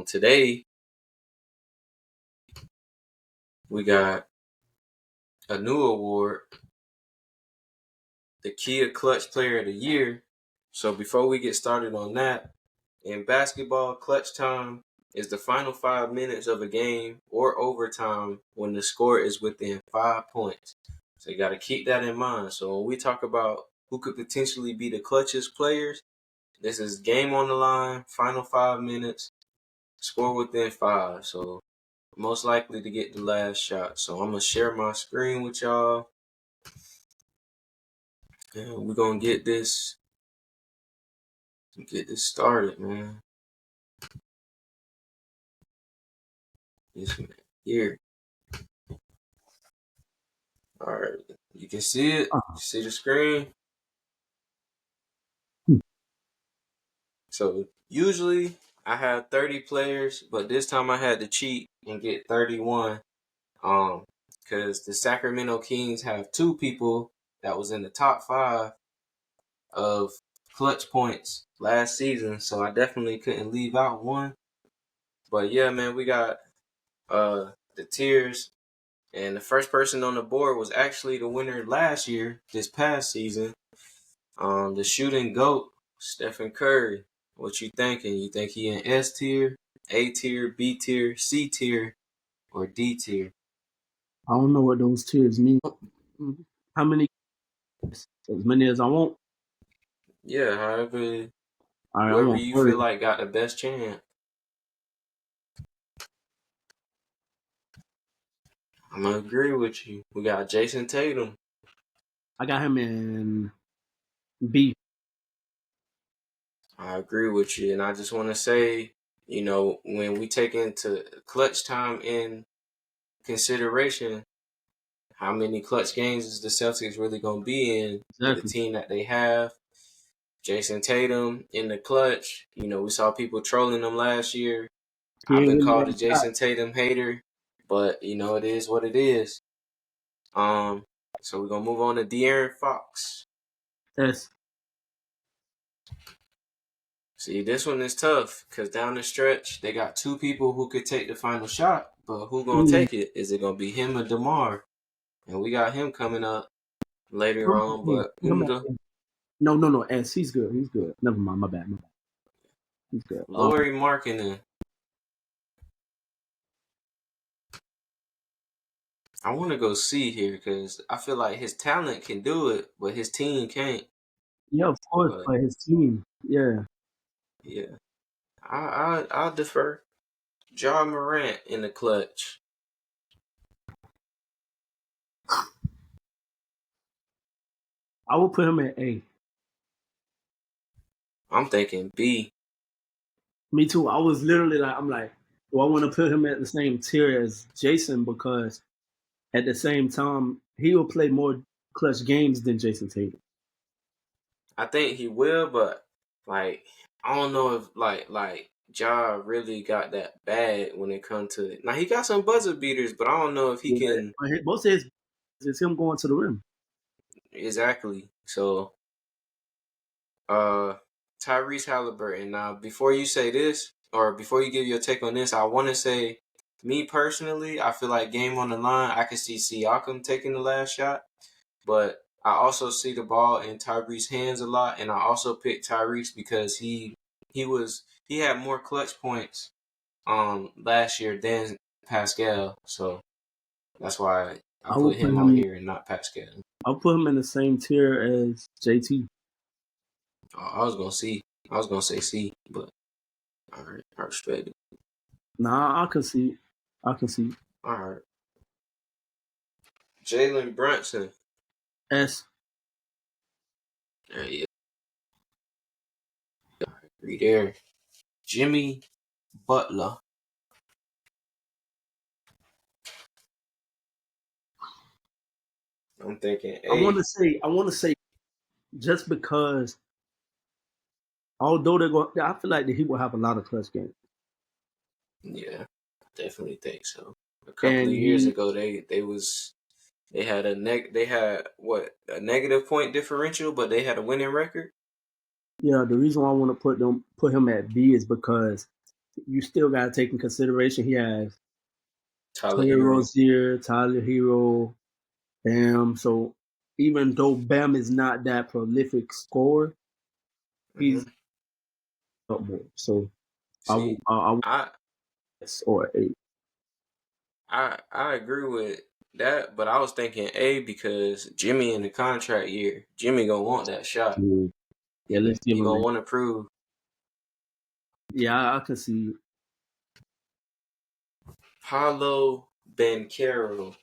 Today we got a new award, the Kia Clutch Player of the Year. So before we get started on that, in basketball, clutch time is the final 5 minutes of a game or overtime when the score is within 5 points. So you got to keep that in mind. So when we talk about who could potentially be the clutchest players, this is game on the line, final 5 minutes, score within five. So most likely to get the last shot. So I'm gonna share my screen with y'all, and we're gonna get this started, man. This man here. All right, you can see it. You see the screen. So usually I have 30 players, but this time I had to cheat and get 31. Because the Sacramento Kings have two people that was in the top 5 of clutch points last season, so I definitely couldn't leave out one. But yeah, man, we got the tiers, and the first person on the board was actually the winner last year, this past season. The shooting GOAT, Stephen Curry. What you thinking? You think he in S tier, A tier, B tier, C tier, or D tier? I don't know what those tiers mean. How many? As many as I want. Yeah, however, All right, I whoever want you feel 30. like got the best chance. I'm gonna agree with you. We got Jason Tatum. I got him in B. I agree with you, and I just want to say, when we take into clutch time in consideration, how many clutch games is the Celtics really gonna be in with the Exactly. team that they have? Jason Tatum in the clutch. We saw people trolling him last year. He I've ain't been really called made a a shot. Jason Tatum hater, but it is what it is. So we're gonna move on to De'Aaron Fox. S. See, this one is tough because down the stretch they got two people who could take the final shot, but who gonna Mm. take it? Is it gonna be him or DeMar? And we got him coming up later Put him on, at A. but we Put him can at go. A. No. S. He's good. He's good. Never mind. My bad. He's good. Laurie Markkinen. I want to go see here because I feel like his talent can do it, but his team can't. Yeah, of course, But but his team. Yeah. yeah, I'll defer. John Morant in the clutch. I will put him at A. I'm thinking B. Me too. I was literally like, I'm like, do I want to put him at the same tier as Jason? Because at the same time, he will play more clutch games than Jason Tatum. I think he will, but like I don't know if like Ja really got that bad when it comes to it. Now he got some buzzer beaters, but I don't know if he Yeah. can But most of his is him going to the rim. exactly. So uh Tyrese Halliburton. Now before you say this, or before you give your take on this, I wanna say me personally, I feel like game on the line, I could see Siakam taking the last shot. But I also see the ball in Tyrese's hands a lot, and I also picked Tyrese because he had more clutch points last year than Pascal, so that's why I I will put put him on him. here and not Pascal. I'll put him in the same tier as JT. I was gonna say C, but all right, I respect it. Nah, I can see. I can see. All right, Jalen Brunson, S. there he is. Right there. Jimmy Butler, I'm thinking I want A. to say. I want to say just because although they're going, I feel like the Heat will have a lot of clutch games, Yeah, I definitely think so. A couple and of years he. ago, they had they had what, a negative point differential, but they had a winning record. Yeah, the reason why I want to put him at B is because you still got to take in consideration he has Tyler Terry Hero. Rozier, Tyler Hero, Bam. So even though Bam is not that prolific scorer, Hmm. he's up more. So See, I would I guess or 8. I agree with that, but I was thinking A because Jimmy in the contract year, Jimmy gonna want that shot. Yeah, let's give He him gonna that. want to prove. Yeah, I can see Paulo Banchero.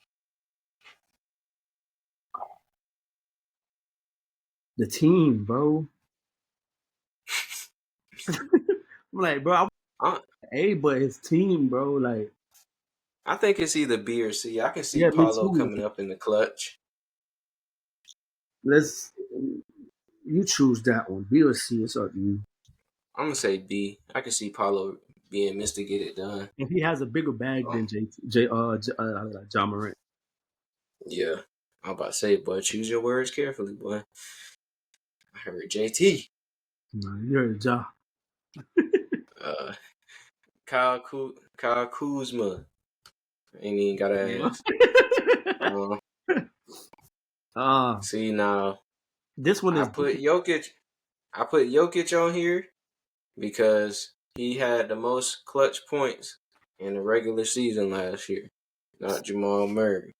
the team, bro. I'm like, bro, I want I, A, but his team, bro. Like, I think it's either B or C. I can see yeah, me Paulo too. coming up in the clutch. Let's you choose that one. B or C, it's up to you. I'm gonna say B. I can see Paulo being Mr. Get It Done. If he has a bigger bag Oh, than John Morant. yeah. I'm about to say, boy, choose your words carefully, boy. I heard JT. No, you heard Ja. Uh, Kyle Kuzma. Ain't even gotta Yeah. ask. Uh, uh, see now, this one I is put Jokic. I put Jokic on here because he had the most clutch points in the regular season last year, not Jamal Murray.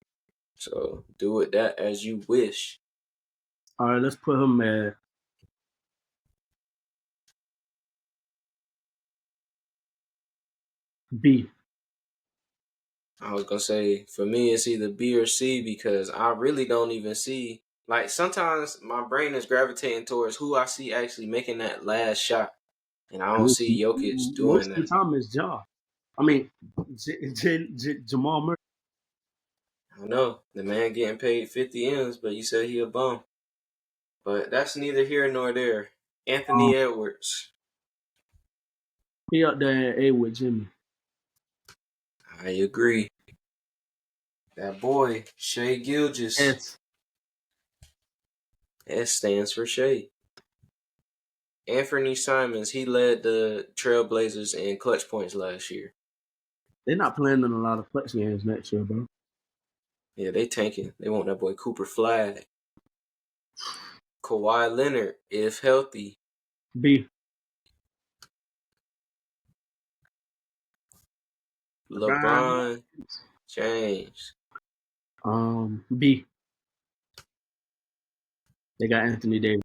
So do with that as you wish. all right. Let's put him at B. I was gonna say for me it's either B or C because I really don't even see like sometimes my brain is gravitating towards who I see actually making that last shot, and I don't see Jokic doing Most of that. the time it's Ja. I mean, Jamal Murray. I know the man getting paid 50 M's, but you said he a bum. But that's neither here nor there. Um, Anthony Edwards, he up there at A with Jimmy. I agree. That boy Shea Gilgis, S. S stands for Shea. Anthony Simons, he led the Trailblazers in clutch points last year. They're not playing in a lot of flex games next year, bro. Yeah, they tanking. They want that boy Cooper Flag. Kawhi Leonard, if healthy. B. LeBron. LeBron James. B. They got Anthony Davis.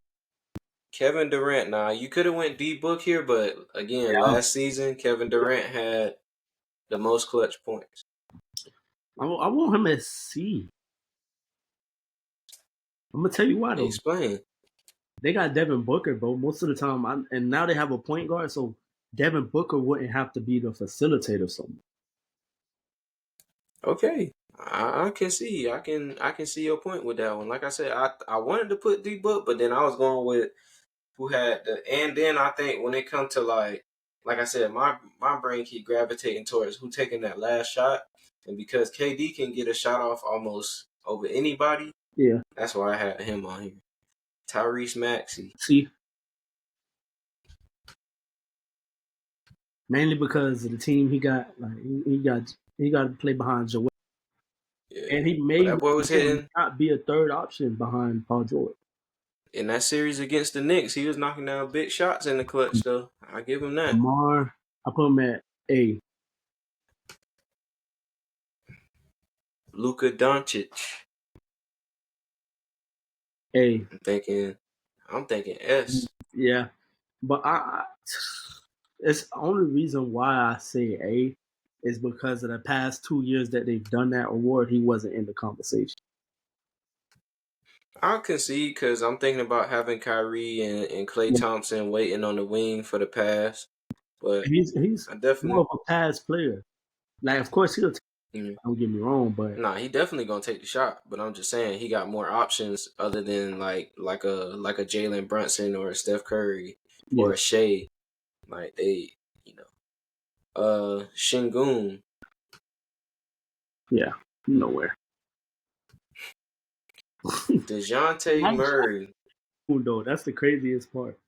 Kevin Durant. Now, you could have went D book here, but again, Yeah. last season, Kevin Durant had the most clutch points. I want him at C. I'm gonna tell you why though. Explain. They got Devin Booker, bro. Most of the time, and now they have a point guard, so Devin Booker wouldn't have to be the facilitator. So Okay. I can see. I can see your point with that one. Like I said, I wanted to put D book, but then I was going with who had the and then I think when it comes to like I said, my brain keep gravitating towards who taking that last shot. And because KD can get a shot off almost over anybody, yeah, that's why I had him on here. Tyrese Maxey. see, mainly because of the team he got. Like he got to play behind Joel, and Yeah. he But may that boy was hitting not be a third option behind Paul George. in that series against the Knicks. He was knocking down big shots in the clutch though. I give him that. Lamar, I put him at A. Luka Doncic. A. I'm thinking S. Yeah, but it's the only reason why I say A is because of the past 2 years that they've done that award. He wasn't in the conversation. I concede because I'm thinking about having Kyrie and Klay Thompson waiting on the wing for the pass. But He's I more definitely, of a pass player. Like, of course, he'll. mm, Don't get me wrong, but nah, he definitely gonna take the shot. But I'm just saying he got more options other than like a Jalen Brunson or a Steph Curry yeah, or a Shea. Like they, you know, Shingun, yeah, nowhere. Dejounte Like Murray. Sengun, though, that's the craziest part.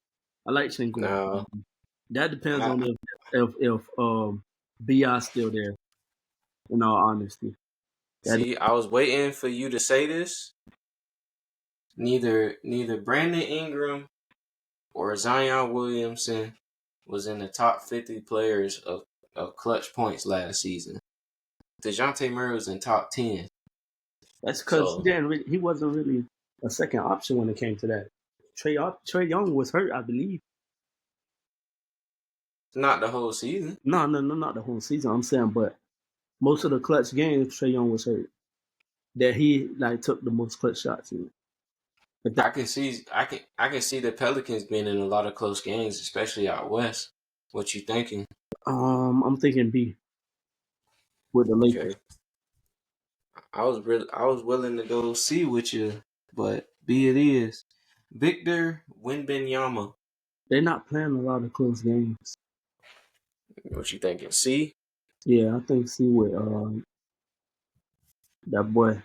I like Sengun. Now That depends I, on if Bi still there. In all honesty, that see, I was waiting for you to say this. Neither Brandon Ingram or Zion Williamson was in the top 50 players of clutch points last season. DeJounte Murray was in top 10. that's because So he wasn't really a second option when it came to that. Trey Young was hurt, I believe. not the whole season. No, not the whole season. I'm saying, but most of the clutch games, Trey Young was hurt. That he like took the most clutch shots in. If that, I can see the Pelicans being in a lot of close games, especially out west. What you thinking? I'm thinking B with the Lakers. Okay. I was willing to go C with you, but B it is. Victor Wembanyama. They're not playing a lot of close games. What you thinking? C? Yeah, I think C with that boy,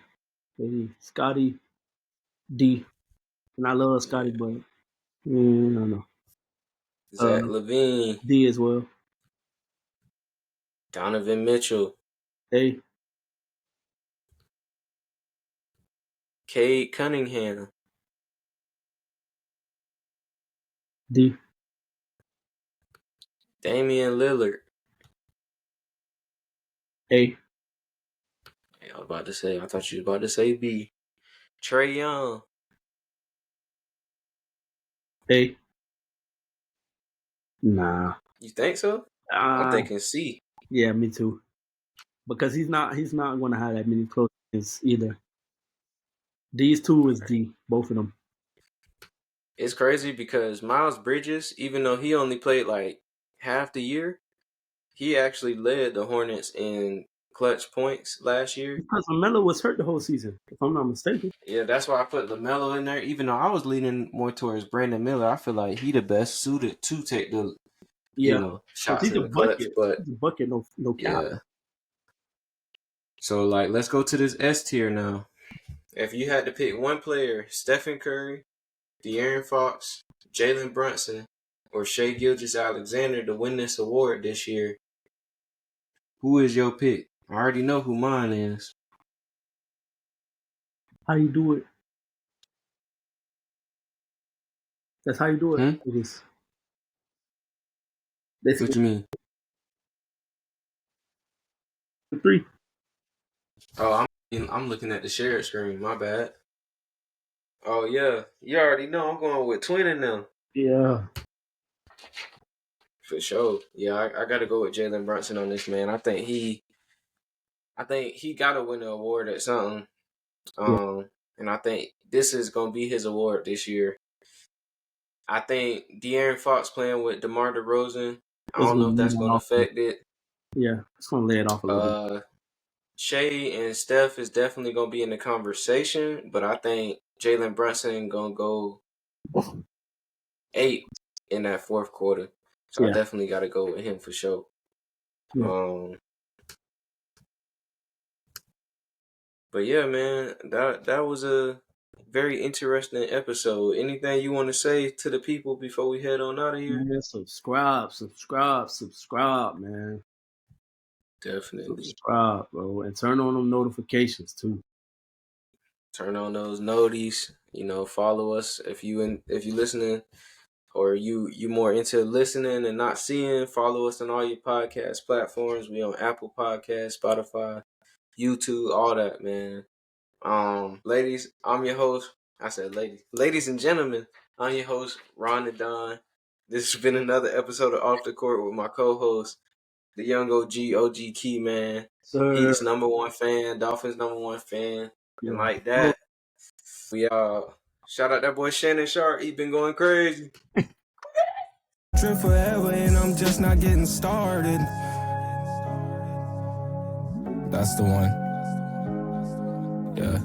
Scotty D. And I love Scotty, Yeah. but no, no. Zach Levine, D as well. Donovan Mitchell, A, Cade Cunningham, D, Damian Lillard. A, Hey, I was about to say, I thought you was about to say B. Trey Young. A. Nah. You think so? I'm Uh, thinking C. yeah, me too. Because he's not going to have that many close games either. These two is D, both of them. It's crazy because Miles Bridges, even though he only played like half the year, he actually led the Hornets in clutch points last year. Because LaMelo was hurt the whole season, if I'm not mistaken. Yeah, that's why I put LaMelo in there. Even though I was leaning more towards Brandon Miller, I feel like he the best suited to take the Yeah, because shots he's in a the clutch. bucket. But He's a bucket, no cap. yeah, so like let's go to this S tier now. If you had to pick one player, Stephen Curry, De'Aaron Fox, Jalen Brunson, or Shea Gilgeous-Alexander to win this award this year, who is your pick? I already know who mine is. How you do it? That's how you do it. Hmm? It is. They say What you mean? 3. Oh, I'm looking at the shared screen. My bad. Oh yeah, you already know I'm going with Twin and them Yeah. for sure. Yeah, I got to go with Jalen Brunson on this man. I think he got to win the award at something. Yeah. And I think this is gonna be his award this year. I think De'Aaron Fox playing with DeMar DeRozan. I It's don't going know to if lay that's that gonna off. affect it. Yeah. It's going to lay it off a little bit. Shea and Steph is definitely gonna be in the conversation, but I think Jalen Brunson gonna go 8 in that fourth quarter. So I Yeah. definitely got to go with him for sure. Yeah. But yeah, man, that was a very interesting episode. Anything you want to say to the people before we head on out of here? Man, subscribe, man. Definitely. Subscribe, bro. And turn on them notifications too. Turn on those noties. Follow us if you listening or you more into listening and not seeing. Follow us on all your podcast platforms. We on Apple Podcasts, Spotify, YouTube, all that, man. Ladies, I'm your host. I said ladies. Ladies and gentlemen, I'm your host, Ron the Don. This has been another episode of Off the Court with my co-host, the young OG Key Man. Sir. Heat's #1 fan, Dolphins #1 fan. And Yeah. like that, we shout out that boy Shannon Sharp. He been going crazy. Trip forever and I'm just not getting started. That's the one. Yeah.